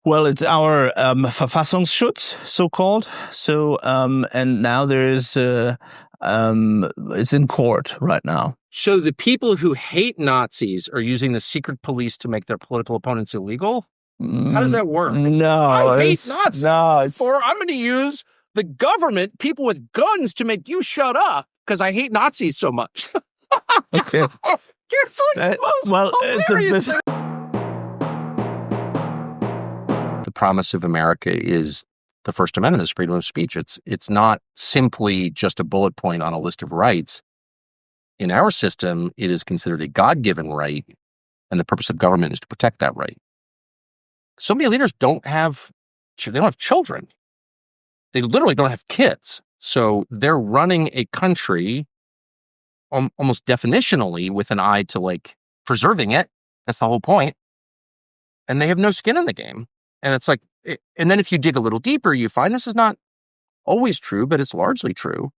Well, it's our Verfassungsschutz, so-called. So, and now there is, it's in court right now. So the people who hate Nazis are using the secret police to make their political opponents illegal? How does that work? No. I hate Nazis. No, Or I'm going to use the government, people with guns, to make you shut up because I hate Nazis so much. Okay. It's like it's a bit... The promise of America is the First Amendment, is freedom of speech. It's not simply just a bullet point on a list of rights. In our system, it is considered a God-given right, and the purpose of government is to protect that right. So many leaders don't have children. They literally don't have kids. So they're running a country almost definitionally with an eye to like preserving it. That's the whole point. And they have no skin in the game. And it's like, and then if you dig a little deeper, you find this is not always true, but it's largely true,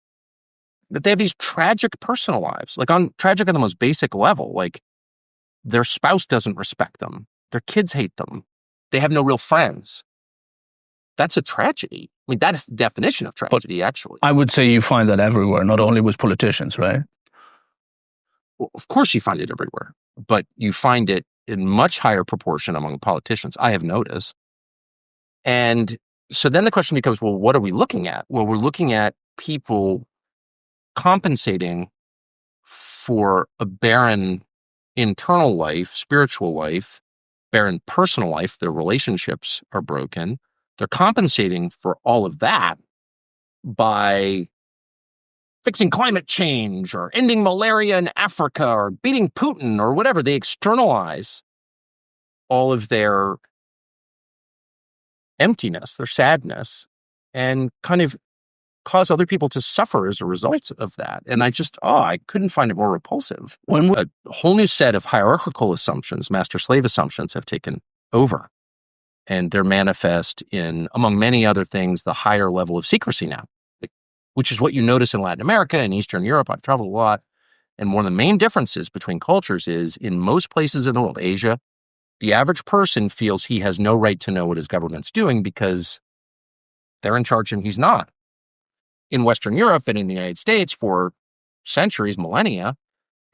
that they have these tragic personal lives, like tragic on the most basic level. Like their spouse doesn't respect them. Their kids hate them. They have no real friends. That's a tragedy. I mean, that is the definition of tragedy, actually. I would say you find that everywhere, not only with politicians, right? Well, of course you find it everywhere, but you find it in much higher proportion among politicians, I have noticed. And so then the question becomes, well, what are we looking at? Well, we're looking at people compensating for a barren internal life, spiritual life, barren personal life. Their relationships are broken. They're compensating for all of that by fixing climate change or ending malaria in Africa or beating Putin or whatever. They externalize all of their emptiness, their sadness, and kind of cause other people to suffer as a result of that. And I couldn't find it more repulsive. When a whole new set of hierarchical assumptions, master-slave assumptions, have taken over. And they're manifest in, among many other things, the higher level of secrecy now, which is what you notice in Latin America and Eastern Europe. I've traveled a lot. And one of the main differences between cultures is in most places in the world, Asia, the average person feels he has no right to know what his government's doing because they're in charge and he's not. In Western Europe and in the United States for centuries, millennia,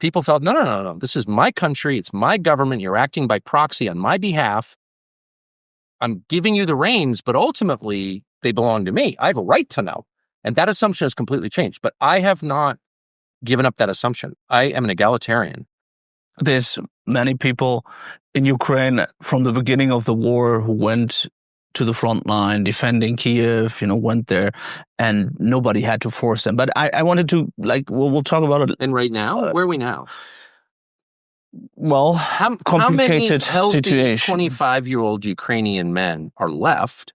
people felt, no, this is my country, it's my government, you're acting by proxy on my behalf. I'm giving you the reins, but ultimately they belong to me. I have a right to know. And that assumption has completely changed. But I have not given up that assumption. I am an egalitarian. There's many people in Ukraine from the beginning of the war who went to the front line defending Kiev, went there, and nobody had to force them. But I wanted to, we'll talk about it. And right now, where are we now? Well, complicated how many situation. 25-year-old Ukrainian men are left,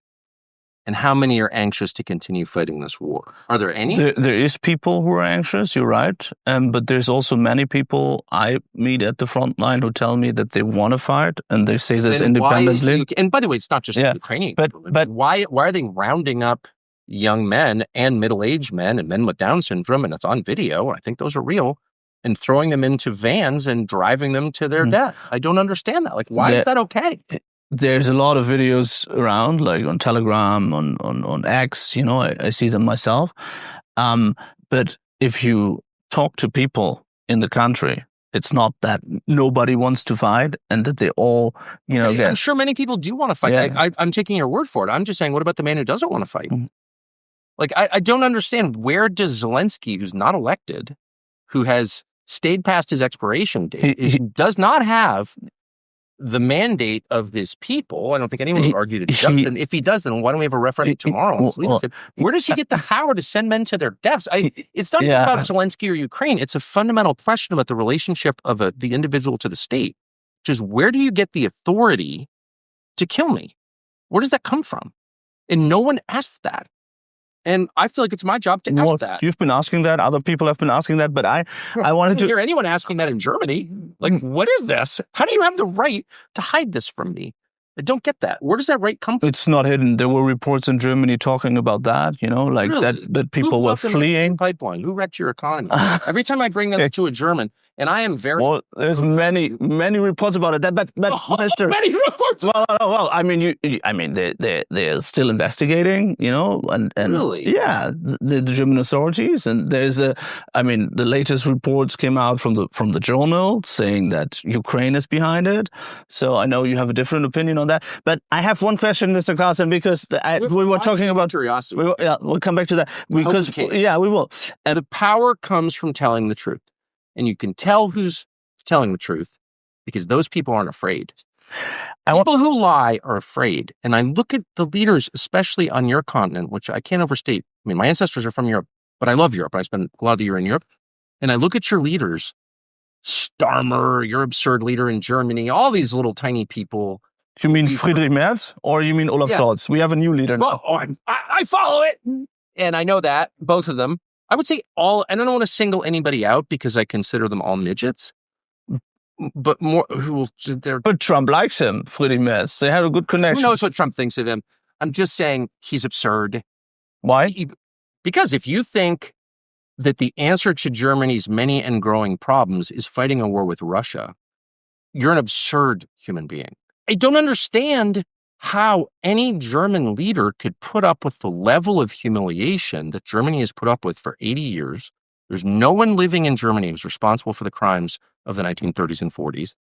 and how many are anxious to continue fighting this war? Are there any? There is people who are anxious, you're right. But there's also many people I meet at the front line who tell me that they want to fight, and they say this independently. And by the way, it's not just Ukrainian. But why are they rounding up young men and middle-aged men and men with Down syndrome, and it's on video, I think those are real, and throwing them into vans and driving them to their death? I don't understand that. Why is that okay? There's a lot of videos around, like on Telegram, on X, I see them myself. But if you talk to people in the country, it's not that nobody wants to fight and that they all, I'm sure many people do want to fight. Yeah. I'm taking your word for it. I'm just saying, what about the man who doesn't want to fight? I don't understand, where does Zelensky, who's not elected, who has stayed past his expiration date, he does not have the mandate of his people. I don't think anyone would argue that he does. And if he does, then why don't we have a referendum tomorrow on his leadership? Where does he get the power to send men to their deaths? It's not about Zelensky or Ukraine. It's a fundamental question about the relationship of the individual to the state, which is, where do you get the authority to kill me? Where does that come from? And no one asks that. And I feel like it's my job to ask that. You've been asking that. Other people have been asking that. But I wanted to hear anyone asking that in Germany. What is this? How do you have the right to hide this from me? I don't get that. Where does that right come from? It's not hidden. There were reports in Germany talking about that, really? that people were fleeing. Pipeline. Who wrecked your economy? Every time I bring that to a German, And I am very... Well, there's many reports about it. But Mr. Many reports. Well, I mean, they're still investigating, and Really? yeah, the German authorities, and the latest reports came out from the journal saying that Ukraine is behind it. So I know you have a different opinion on that. But I have one question, Mr. Carlson, because we were talking about curiosity. We'll come back to that because we will. And the power comes from telling the truth. And you can tell who's telling the truth because those people aren't afraid. People who lie are afraid. And I look at the leaders, especially on your continent, which I can't overstate. I mean, my ancestors are from Europe, but I love Europe. I spent a lot of the year in Europe. And I look at your leaders, Starmer, your absurd leader in Germany, all these little tiny people. You mean Friedrich Merz or you mean Olaf Scholz? We have a new leader now. I follow it. And I know that, both of them. I would say all, and I don't want to single anybody out because I consider them all midgets, but more But Trump likes him, Friedrich Merz. They had a good connection. Who knows what Trump thinks of him? I'm just saying he's absurd. Why? Because if you think that the answer to Germany's many and growing problems is fighting a war with Russia, you're an absurd human being. I don't understand how any German leader could put up with the level of humiliation that Germany has put up with for 80 years. There's no one living in Germany who's responsible for the crimes of the 1930s and 40s.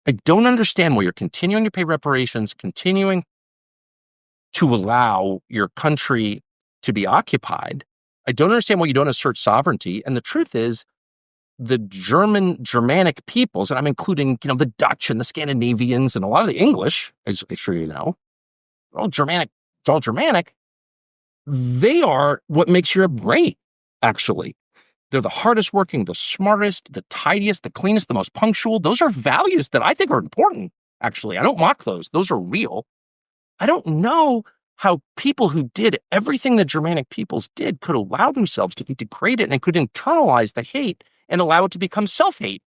I don't understand why you're continuing to pay reparations, continuing to allow your country to be occupied. I don't understand why you don't assert sovereignty. And the truth is, the Germanic peoples, and I'm including, the Dutch and the Scandinavians and a lot of the English, as I'm sure you know, all Germanic, it's all Germanic. They are what makes Europe great, actually. They're the hardest working, the smartest, the tidiest, the cleanest, the most punctual. Those are values that I think are important, actually. I don't mock those. Those are real. I don't know how people who did everything the Germanic peoples did could allow themselves to be degraded and could internalize the hate and allow it to become self-hate.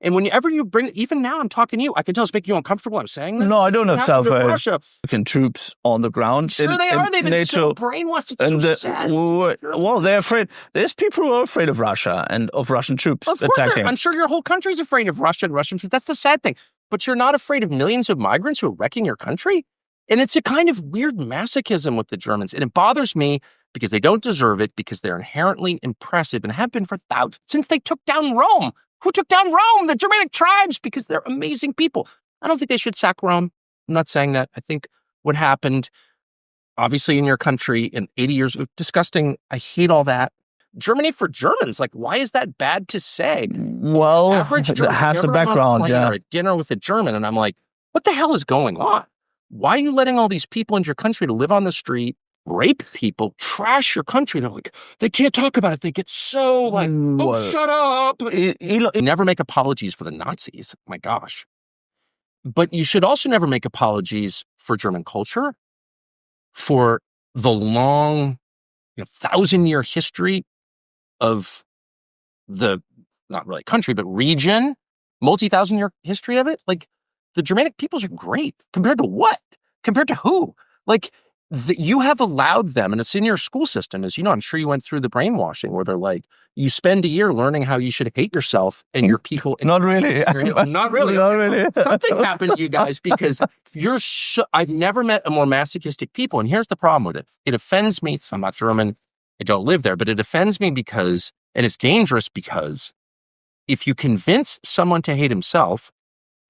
And whenever you bring, even now I'm talking to you, I can tell it's making you uncomfortable. I'm saying that. No, I don't have self-hate. American troops on the ground. Sure they are. They've been so brainwashed. It's so sad. Well, they're afraid. There's people who are afraid of Russia and of Russian troops attacking. I'm sure your whole country's afraid of Russia and Russian troops. That's the sad thing. But you're not afraid of millions of migrants who are wrecking your country? And it's a kind of weird masochism with the Germans. And it bothers me because they don't deserve it, because they're inherently impressive and have been for thousands, since they took down Rome. Who took down Rome? The Germanic tribes, because they're amazing people. I don't think they should sack Rome. I'm not saying that. I think what happened, obviously, in your country in 80 years, disgusting. I hate all that. Germany for Germans, why is that bad to say? Well, average German, it has a background, yeah. Or at dinner with a German, and I'm like, what the hell is going on? Why are you letting all these people into your country to live on the street, rape people, trash your country? They're like, they can't talk about it. They get so shut up. Never make apologies for the Nazis. My gosh. But you should also never make apologies for German culture, for the long, 1,000-year history of the, not really country, but region, multi-thousand-year history of it. The Germanic peoples are great. Compared to what? Compared to who? You have allowed them, and it's in your school system, as you know, I'm sure you went through the brainwashing where they're like, you spend a year learning how you should hate yourself and your people. Not really. Not really. Not really. Something happened to you guys because I've never met a more masochistic people. And here's the problem with it. It offends me. So I'm not German. I don't live there, but it offends me because, and it's dangerous because if you convince someone to hate himself,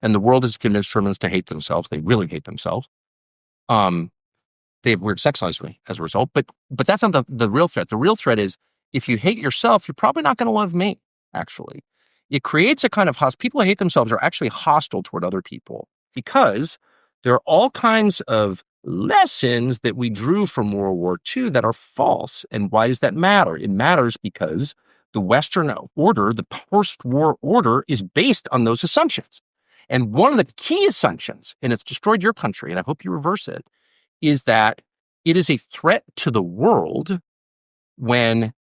and the world has convinced Germans to hate themselves, they really hate themselves. They have weird sex lives as a result, but that's not the real threat. The real threat is if you hate yourself, you're probably not going to love me, actually. It creates a kind of people who hate themselves are actually hostile toward other people because there are all kinds of lessons that we drew from World War II that are false. And why does that matter? It matters because the Western order, the post-war order, is based on those assumptions. And one of the key assumptions, and it's destroyed your country, and I hope you reverse it, is that it is a threat to the world when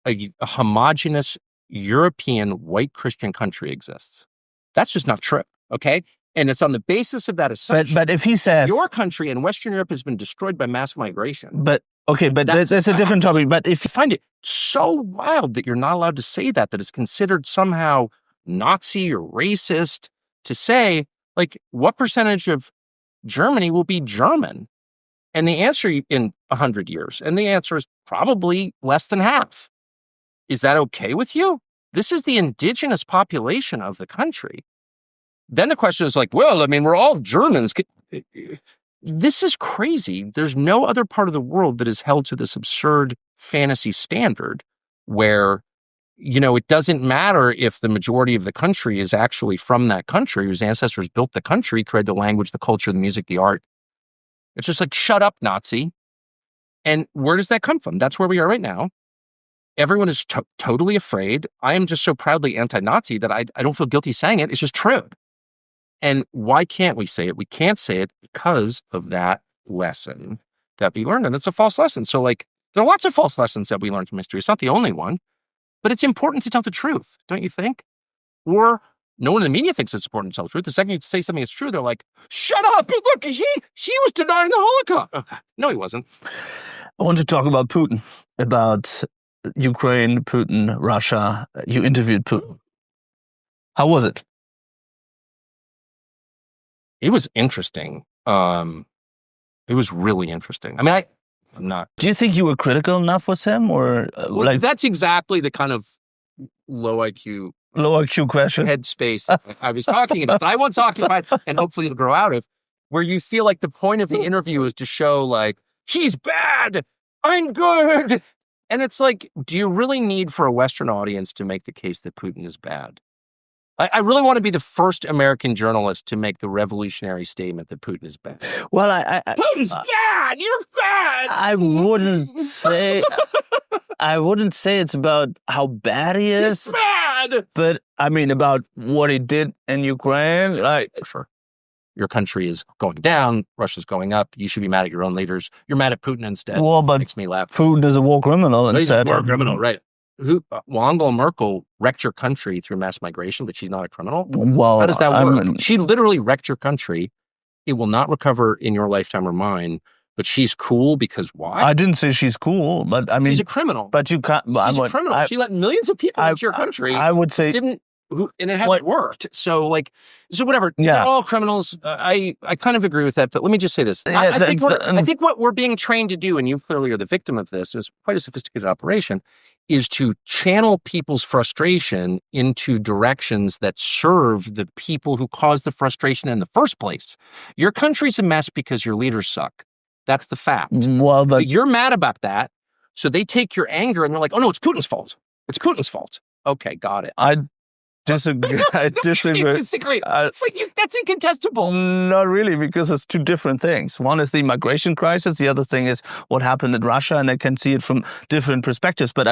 a homogenous European white Christian country exists. That's just not true, okay? And it's on the basis of that assumption. But if he says... Your country and Western Europe has been destroyed by mass migration. But that's a different topic. But if you find it so wild that you're not allowed to say that it's considered somehow Nazi or racist to say, like, what percentage of Germany will be German? And the answer in 100 years, and the answer is probably less than half. Is that okay with you? This is the indigenous population of the country. Then the question is like, well, I mean, we're all Germans. This is crazy. There's no other part of the world that is held to this absurd fantasy standard where, it doesn't matter if the majority of the country is actually from that country, whose ancestors built the country, created the language, the culture, the music, the art. It's just like, shut up, Nazi. And where does that come from? That's where we are right now. Everyone is totally afraid. I am just so proudly anti-Nazi that I don't feel guilty saying it. It's just true. And why can't we say it? We can't say it because of that lesson that we learned. And it's a false lesson. So like, there are lots of false lessons that we learned from history. It's not the only one, but it's important to tell the truth, don't you think? Or no one in the media thinks it's important to tell the truth. The second you say something is true, they're like, shut up. Look, he was denying the Holocaust. No, he wasn't. I want to talk about Putin, about Ukraine, Putin, Russia. You interviewed Putin. How was it? It was interesting. It was really interesting. I mean, I'm not. Do you think you were critical enough with him, or that's exactly the kind of low IQ question headspace I was talking about, that I once occupied, and hopefully it'll grow out of, where you feel like the point of the interview is to show like, he's bad, I'm good. And it's like, do you really need for a Western audience to make the case that Putin is bad? I really want to be the first American journalist to make the revolutionary statement that Putin is bad. Well, Putin's bad. You're bad. I wouldn't say it's about how bad he is. He's bad. But I mean, about what he did in Ukraine. Like, sure, your country is going down. Russia's going up. You should be mad at your own leaders. You're mad at Putin instead. Well, but makes me laugh. Putin is a war criminal instead. He's a war criminal, right? Angela Merkel wrecked your country through mass migration, but she's not a criminal? Well, how does that work? She literally wrecked your country. It will not recover in your lifetime or mine, but she's cool because why? I didn't say she's cool, but I mean... She's a criminal. But you can't... She's a criminal. She let millions of people into your country. I would say... And it hasn't worked. So whatever. Yeah. They're all criminals. I kind of agree with that, but let me just say this. I think what we're being trained to do, and you clearly are the victim of this, is quite a sophisticated operation, is to channel people's frustration into directions that serve the people who caused the frustration in the first place. Your country's a mess because your leaders suck. That's the fact. Well, but you're mad about that, so they take your anger and they're like, oh no, it's Putin's fault. It's Putin's fault. Okay, got it. I disagree. I disagree. It's like that's incontestable. Not really, because it's two different things. One is the migration crisis. The other thing is what happened in Russia, and I can see it from different perspectives. But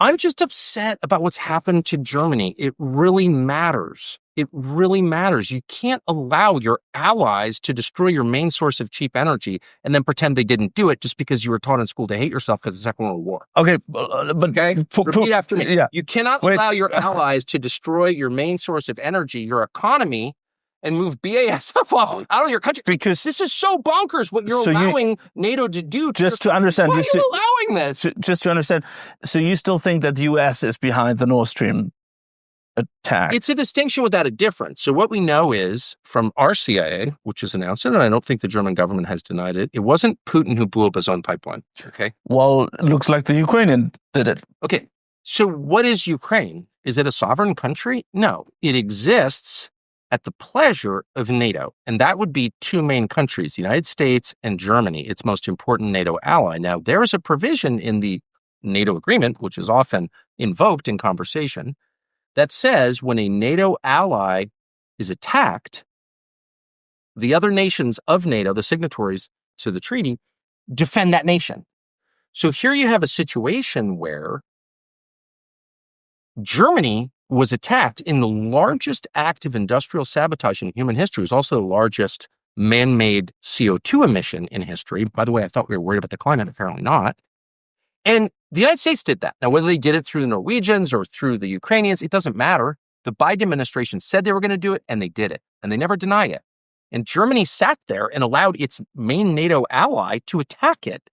I'm just upset about what's happened to Germany. It really matters. It really matters. You can't allow your allies to destroy your main source of cheap energy and then pretend they didn't do it just because you were taught in school to hate yourself because of the Second World War. Okay, but repeat after me. Yeah. You cannot allow your allies to destroy your main source of energy, your economy, and move BASF off out of your country. Because this is so bonkers what you're allowing NATO to do. Just to understand. Why are you allowing this? Just to understand. So you still think that the U.S. is behind the Nord Stream attack? It's a distinction without a difference. So what we know is from our CIA, which has announced it, and I don't think the German government has denied it, it wasn't Putin who blew up his own pipeline. Okay. Well, it looks like the Ukrainian did it. Okay. So what is Ukraine? Is it a sovereign country? No. It exists at the pleasure of NATO. And that would be two main countries, the United States and Germany, its most important NATO ally. Now, there is a provision in the NATO agreement, which is often invoked in conversation, that says when a NATO ally is attacked, the other nations of NATO, the signatories to the treaty, defend that nation. So here you have a situation where Germany was attacked in the largest act of industrial sabotage in human history. It was also the largest man-made CO2 emission in history. By the way, I thought we were worried about the climate. Apparently not. And the United States did that. Now, whether they did it through the Norwegians or through the Ukrainians, it doesn't matter. The Biden administration said they were going to do it, and they did it. And they never denied it. And Germany sat there and allowed its main NATO ally to attack it.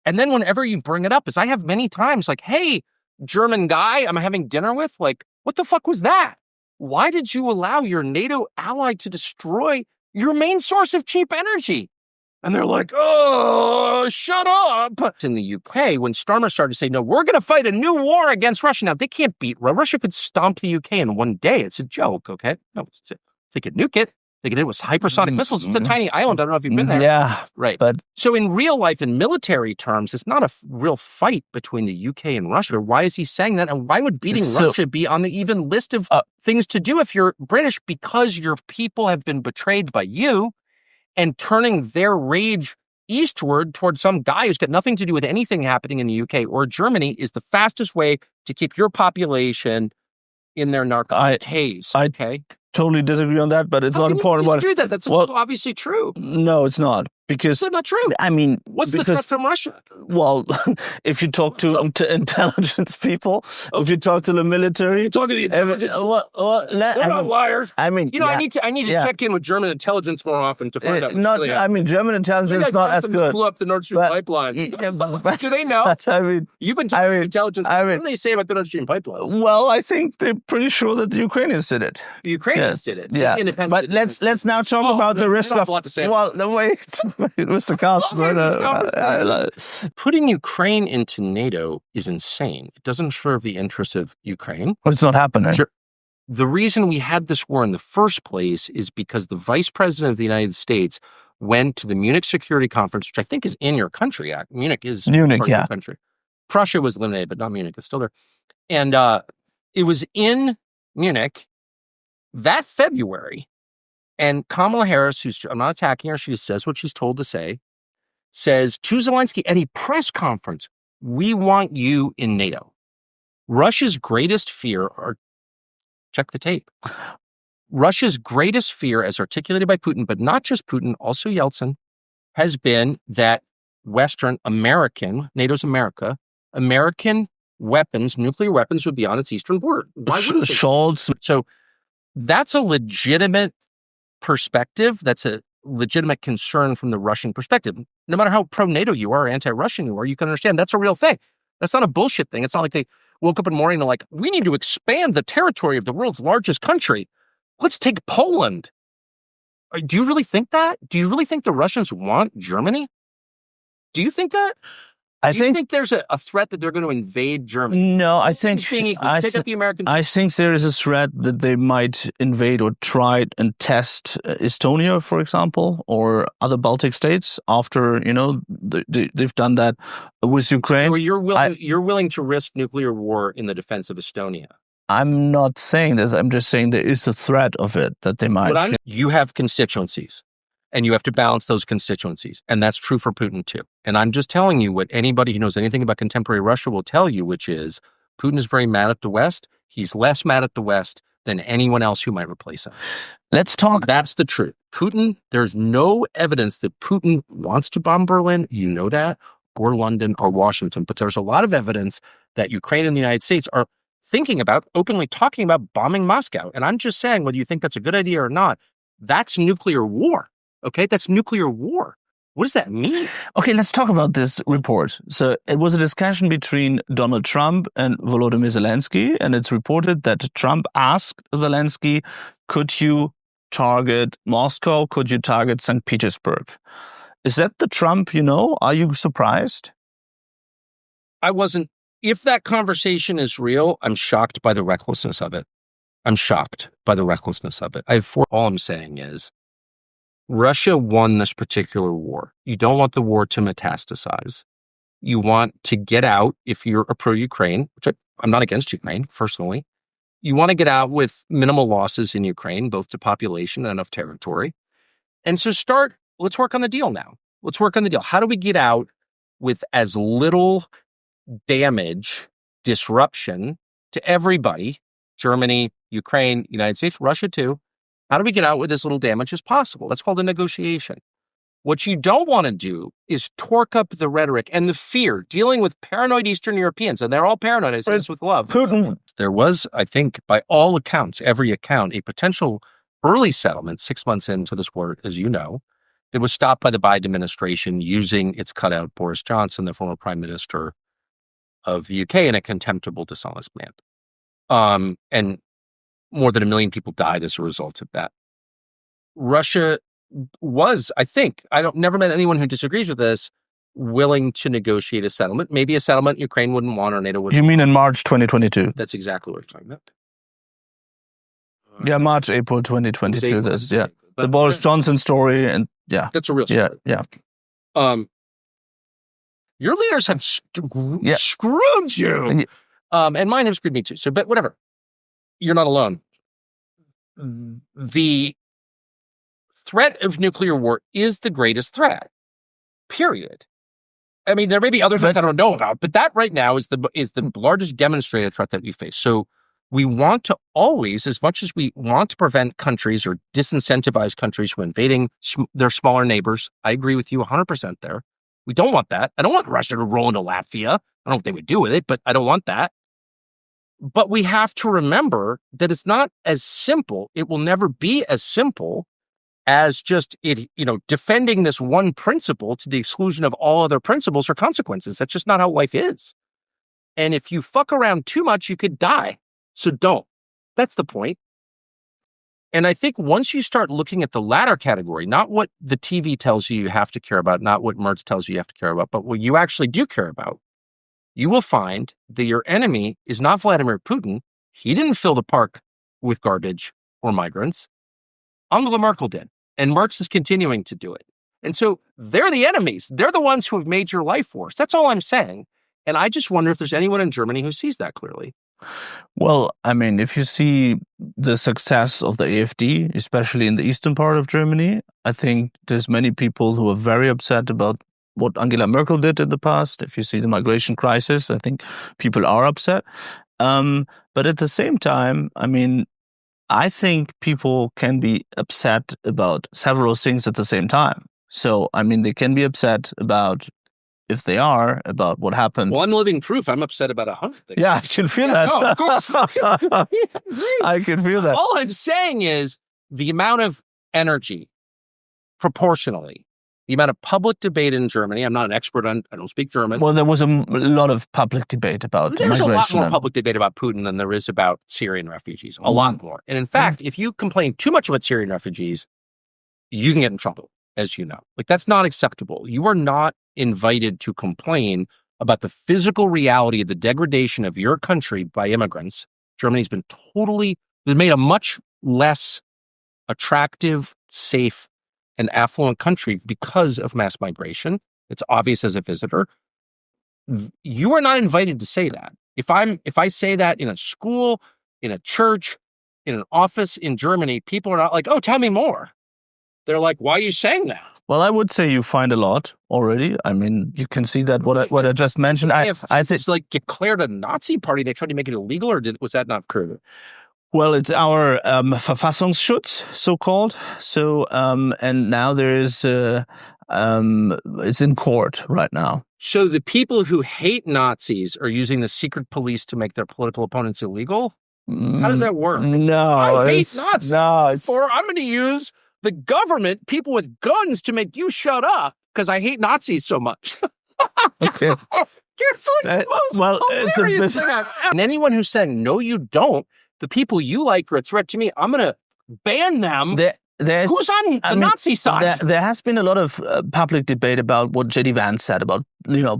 And then whenever you bring it up, as I have many times, like, hey, German guy I'm having dinner with, like, what the fuck was that? why did you allow your NATO ally to destroy your main source of cheap energy? And they're like, oh, shut up. In the UK, when Starmer started to say, no, we're going to fight a new war against Russia. Now, they can't beat Russia. Russia could stomp the UK in one day. It's a joke, okay? No, they could nuke it. They could hit it with hypersonic missiles. It's a tiny island. I don't know if you've been there. Yeah. Right. But so in real life, in military terms, it's not a real fight between the UK and Russia. Why is he saying that? And why would beating Russia be on the even list of things to do if you're British? Because your people have been betrayed by you, and turning their rage eastward towards some guy who's got nothing to do with anything happening in the UK or Germany is the fastest way to keep your population in their narcotic haze. Okay. Totally disagree on that, but it's not important. That's obviously true. No, it's not. Because it's not true. I mean, what's the threat from Russia? Well, if you talk to intelligence people, if you talk to the military, talk to the intelligence. They're not liars. I mean, I need to check in with German intelligence more often to find out. I mean, German intelligence is not as good. Blew up the Nord Stream pipeline. Do they know? I mean, you've been talking to intelligence. What do they say about the Nord Stream pipeline? Well, I think they're pretty sure that the Ukrainians did it. The Ukrainians did it. Yeah, but let's now talk about the risk of. Well, wait. Mr. Carlson, putting Ukraine into NATO is insane. It doesn't serve the interests of Ukraine. But it's not happening. Sure. The reason we had this war in the first place is because the vice president of the United States went to the Munich Security Conference, which I think is in your country. Munich is part of your country. Prussia was eliminated, but not Munich. It's still there. And it was in Munich that February. And Kamala Harris, I'm not attacking her, she says what she's told to say, says to Zelensky at a press conference, we want you in NATO. Russia's greatest fear, check the tape. Russia's greatest fear, as articulated by Putin, but not just Putin, also Yeltsin, has been that Western American, NATO's American weapons, nuclear weapons would be on its eastern border. Scholz. So that's a legitimate perspective. That's a legitimate concern from the Russian perspective. No matter how pro-NATO you are or anti-Russian you are, you can understand that's a real thing. That's not a bullshit thing. It's not like they woke up in the morning and like, we need to expand the territory of the world's largest country. Let's take Poland. Do you really think that? Do you really think the Russians want Germany? Do you think that? Do you think there's a threat that they're going to invade Germany? No, I think take out the Americans. I think there is a threat that they might invade or try and test Estonia, for example, or other Baltic states after they've done that with Ukraine. Or you're willing to risk nuclear war in the defense of Estonia. I'm not saying this. I'm just saying there is a threat of it that they might. You have constituencies. And you have to balance those constituencies. And that's true for Putin too. And I'm just telling you what anybody who knows anything about contemporary Russia will tell you, which is Putin is very mad at the West. He's less mad at the West than anyone else who might replace him. Let's talk. That's the truth. Putin, there's no evidence that Putin wants to bomb Berlin. You know that, or London or Washington. But there's a lot of evidence that Ukraine and the United States are thinking about, openly talking about bombing Moscow. And I'm just saying, whether you think that's a good idea or not, that's nuclear war. Okay, that's nuclear war. What does that mean? Okay, let's talk about this report. So it was a discussion between Donald Trump and Volodymyr Zelensky, and it's reported that Trump asked Zelensky, could you target Moscow? Could you target St. Petersburg? Is that the Trump you know? Are you surprised? I wasn't. If that conversation is real, I'm shocked by the recklessness of it. I'm shocked by the recklessness of it. All I'm saying is, Russia won this particular war. You don't want the war to metastasize. You want to get out, if you're a pro-Ukraine, which I'm not against Ukraine, personally. You want to get out with minimal losses in Ukraine, both to population and of territory. And so let's work on the deal now. Let's work on the deal. How do we get out with as little damage, disruption to everybody, Germany, Ukraine, United States, Russia too? How do we get out with as little damage as possible? That's called a negotiation. What you don't want to do is torque up the rhetoric and the fear, dealing with paranoid Eastern Europeans, and they're all paranoid. I say this with love. Putin. There was, I think, by all accounts, every account, a potential early settlement 6 months into this war, as you know, that was stopped by the Biden administration using its cutout Boris Johnson, the former prime minister of the UK, in a contemptible, dishonest manner. And more than 1 million people died as a result of that. Russia was, I think, never met anyone who disagrees with this, willing to negotiate a settlement. Maybe a settlement Ukraine wouldn't want or NATO wouldn't. You mean in March 2022? That's exactly what we're talking about. Yeah, March, April 2022. April, That's, yeah. The Boris Johnson story, and yeah. That's a real story. Yeah. Your leaders have screwed you. And mine have screwed me too. So, but whatever. You're not alone. The threat of nuclear war is the greatest threat. Period. I mean, there may be other threats I don't know about, but that right now is the largest demonstrated threat that we face. So we want to always, as much as we want to prevent countries or disincentivize countries from invading their smaller neighbors, I agree with you 100% there. We don't want that. I don't want Russia to roll into Latvia. I don't know what they would do with it, but I don't want that. But we have to remember that it's not as simple. It will never be as simple as just defending this one principle to the exclusion of all other principles or consequences. That's just not how life is. And if you fuck around too much, you could die. So don't. That's the point. And I think once you start looking at the latter category, not what the TV tells you have to care about, not what Mertz tells you have to care about, but what you actually do care about, you will find that your enemy is not Vladimir Putin. He didn't fill the park with garbage or migrants. Angela Merkel did. And Mertz is continuing to do it. And so they're the enemies. They're the ones who have made your life worse. That's all I'm saying. And I just wonder if there's anyone in Germany who sees that clearly. Well, I mean, if you see the success of the AfD, especially in the eastern part of Germany, I think there's many people who are very upset about what Angela Merkel did in the past. If you see the migration crisis, I think people are upset. But at the same time, I mean, I think people can be upset about several things at the same time. So, I mean, they can be upset about, if they are, about what happened. Well, I'm living proof. I'm upset about 100 things. Yeah, I can feel that. No, of course. I can feel that. All I'm saying is the amount of energy, proportionally, the amount of public debate in Germany. I'm not an expert on, I don't speak German. Well, there was a lot of public debate about migration. There's a lot more public debate about Putin than there is about Syrian refugees. A lot more. And in fact, if you complain too much about Syrian refugees, you can get in trouble, as you know. Like, that's not acceptable. You are not invited to complain about the physical reality of the degradation of your country by immigrants. Germany's been made a much less attractive, safe, and affluent country because of mass migration. It's obvious as a visitor. You are not invited to say that. If I say that in a school, in a church, in an office in Germany, people are not like, oh, tell me more. They're like, why are you saying that? Well, I would say you find a lot already. I mean, you can see that what I just mentioned. I think it's like declared a Nazi party. They tried to make it illegal, or was that not true? Well, it's our Verfassungsschutz, so-called. So, and now there is, it's in court right now. So the people who hate Nazis are using the secret police to make their political opponents illegal? How does that work? No. I hate Nazis. No, or I'm going to use the government, people with guns, to make you shut up because I hate Nazis so much. Okay. It's like it's a bit... And anyone who's saying, no, you don't, the people you like are a threat to me, I'm going to ban them. Who's on the Nazi side? There has been a lot of public debate about what J.D. Vance said about,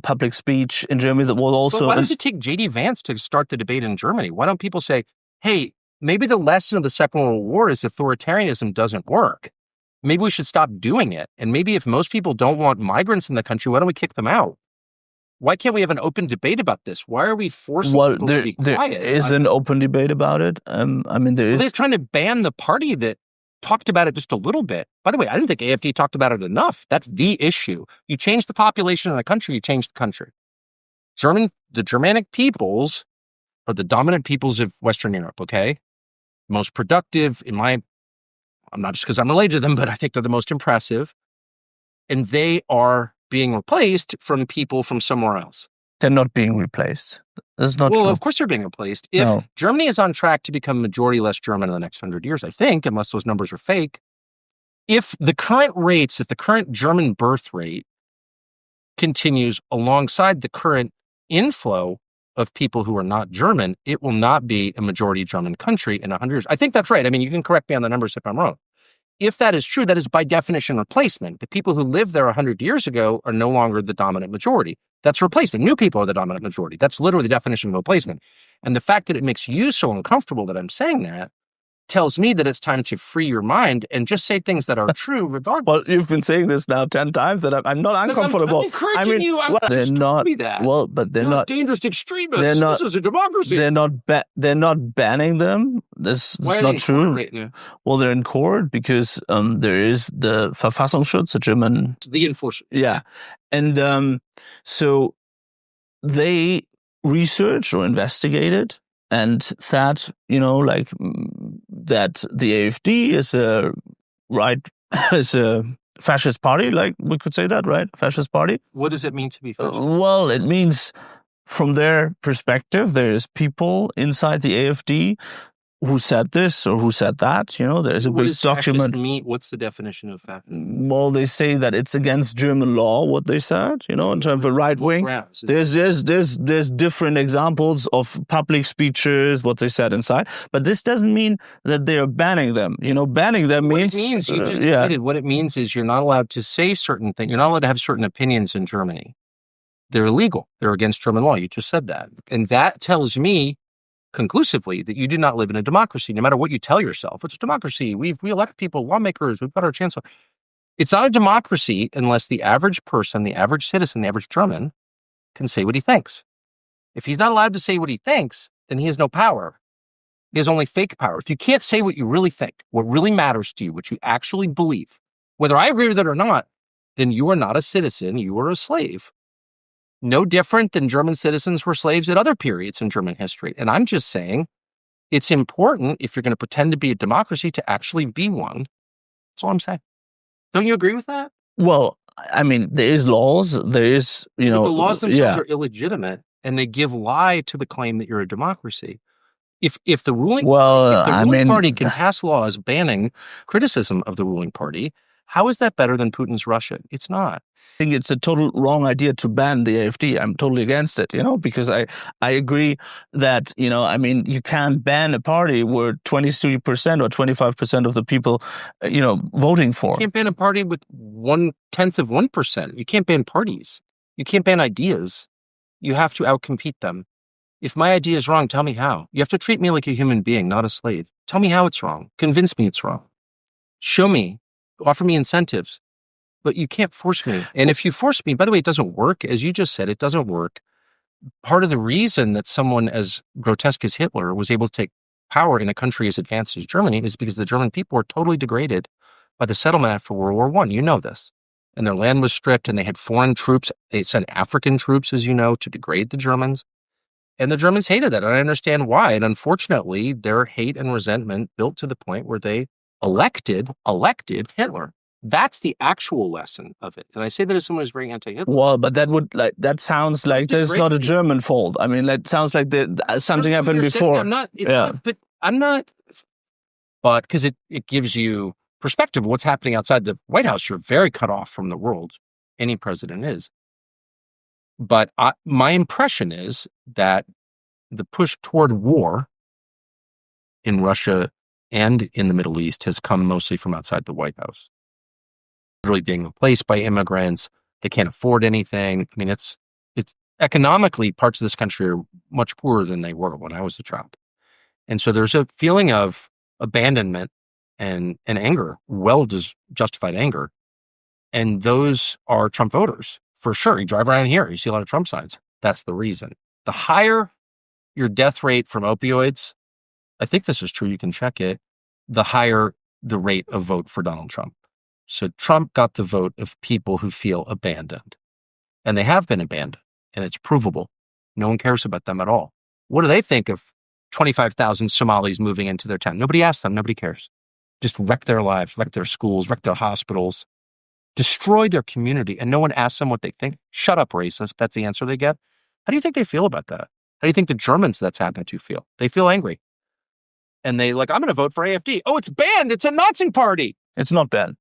public speech in Germany that was also... But why does it take J.D. Vance to start the debate in Germany? Why don't people say, hey, maybe the lesson of the Second World War is authoritarianism doesn't work. Maybe we should stop doing it. And maybe if most people don't want migrants in the country, why don't we kick them out? Why can't we have an open debate about this? Why are we forcing people to be quiet? There is an open debate about it. I mean, there is... They're trying to ban the party that talked about it just a little bit. By the way, I didn't think AfD talked about it enough. That's the issue. You change the population in a country, you change the country. The Germanic peoples are the dominant peoples of Western Europe, okay? Most productive, I'm not just because I'm related to them, but I think they're the most impressive. And they are being replaced from people from somewhere else. They're not being replaced. That's not true. Well, of course they're being replaced. If Germany is on track to become majority less German in the next 100 years, I think, unless those numbers are fake, if the current German birth rate continues alongside the current inflow of people who are not German, it will not be a majority German country in 100 years. I think that's right. I mean, you can correct me on the numbers if I'm wrong. If that is true, that is by definition replacement. The people who lived there 100 years ago are no longer the dominant majority. That's replacement. New people are the dominant majority. That's literally the definition of replacement. And the fact that it makes you so uncomfortable that I'm saying that tells me that it's time to free your mind and just say things that are true regardless. Well, you've been saying this now 10 times that I'm not uncomfortable. I'm encouraging you. Well, they're not. That. Well, but they're not dangerous extremists. They're not, this is a democracy. They're not banning them. That's not true. Right now? Well, they're in court because there is the Verfassungsschutz, the German. The enforcement. Yeah, and so they researched or investigated and said, like that the AfD is a fascist party, like we could say that, right? Fascist party. What does it mean to be fascist? Well, it means from their perspective, there's people inside the AfD who said this or who said that. There's a big document. What's the definition of fascism? Well, they say that it's against German law, what they said, in terms of right wing. There's different examples of public speeches, what they said inside. But this doesn't mean that they are banning them. Banning them means... What it means, you just admitted, what it means is you're not allowed to say certain things. You're not allowed to have certain opinions in Germany. They're illegal. They're against German law. You just said that. And that tells me conclusively that you do not live in a democracy, no matter what you tell yourself. It's a democracy. We elect people, lawmakers. We've got our chancellor. It's not a democracy unless the average person, the average citizen, the average German can say what he thinks. If he's not allowed to say what he thinks, then he has no power. He has only fake power. If you can't say what you really think, what really matters to you, what you actually believe, whether I agree with it or not, then you are not a citizen. You are a slave. No different than German citizens were slaves at other periods in German history. And I'm just saying it's important, if you're going to pretend to be a democracy, to actually be one. That's all I'm saying. Don't you agree with that? Well, I mean, there is laws. There is, But the laws themselves are illegitimate, and they give lie to the claim that you're a democracy. If the ruling party can pass laws banning criticism of the ruling party, how is that better than Putin's Russia? It's not. I think it's a total wrong idea to ban the AfD. I'm totally against it, because I agree that, you can't ban a party where 23% or 25% of the people, voting for. You can't ban a party with 1/10 of 1%. You can't ban parties. You can't ban ideas. You have to outcompete them. If my idea is wrong, tell me how. You have to treat me like a human being, not a slave. Tell me how it's wrong. Convince me it's wrong. Show me. Offer me incentives. But you can't force me. And if you force me, by the way, it doesn't work. As you just said, it doesn't work. Part of the reason that someone as grotesque as Hitler was able to take power in a country as advanced as Germany is because the German people were totally degraded by the settlement after World War I. You know this. And their land was stripped, and they had foreign troops. They sent African troops, as you know, to degrade the Germans. And the Germans hated that. And I understand why. And unfortunately, their hate and resentment built to the point where they elected Hitler. That's the actual lesson of it. And I say that as someone who's very anti-Hitler. Well, but that sounds like there's not a German fault. I mean, that sounds like something happened before. But because it gives you perspective of what's happening outside the White House. You're very cut off from the world. Any president is. But my impression is that the push toward war in Russia and in the Middle East has come mostly from outside the White House. Really being replaced by immigrants. They can't afford anything. I mean, it's economically, parts of this country are much poorer than they were when I was a child. And so there's a feeling of abandonment and anger, justified anger. And those are Trump voters, for sure. You drive around here, you see a lot of Trump signs. That's the reason. The higher your death rate from opioids, I think this is true, you can check it, the higher the rate of vote for Donald Trump. So Trump got the vote of people who feel abandoned. And they have been abandoned, and it's provable. No one cares about them at all. What do they think of 25,000 Somalis moving into their town? Nobody asks them. Nobody cares. Just wreck their lives, wreck their schools, wreck their hospitals, destroy their community, and no one asks them what they think. Shut up, racist. That's the answer they get. How do you think they feel about that? How do you think the Germans that's happened to feel? They feel angry. And I'm going to vote for AfD. Oh, it's banned. It's a Nazi party. It's not banned.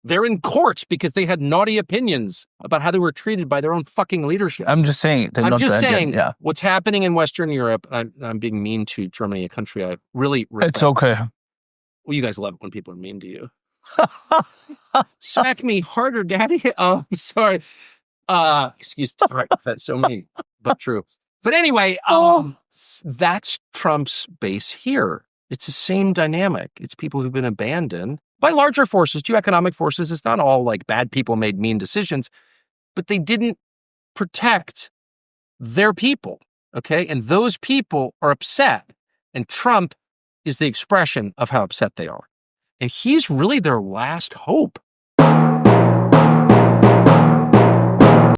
They're in court because they had naughty opinions about how they were treated by their own fucking leadership. I'm just saying. I'm just saying what's happening in Western Europe. I'm being mean to Germany, a country I really respect. It's okay. Well, you guys love it when people are mean to you. Smack me harder, daddy. Oh, sorry. Excuse me. Right, that's so mean, but true. But anyway, that's Trump's base here. It's the same dynamic. It's people who've been abandoned by larger forces, geoeconomic forces. It's not all like bad people made mean decisions, but they didn't protect their people, okay? And those people are upset, and Trump is the expression of how upset they are. And he's really their last hope.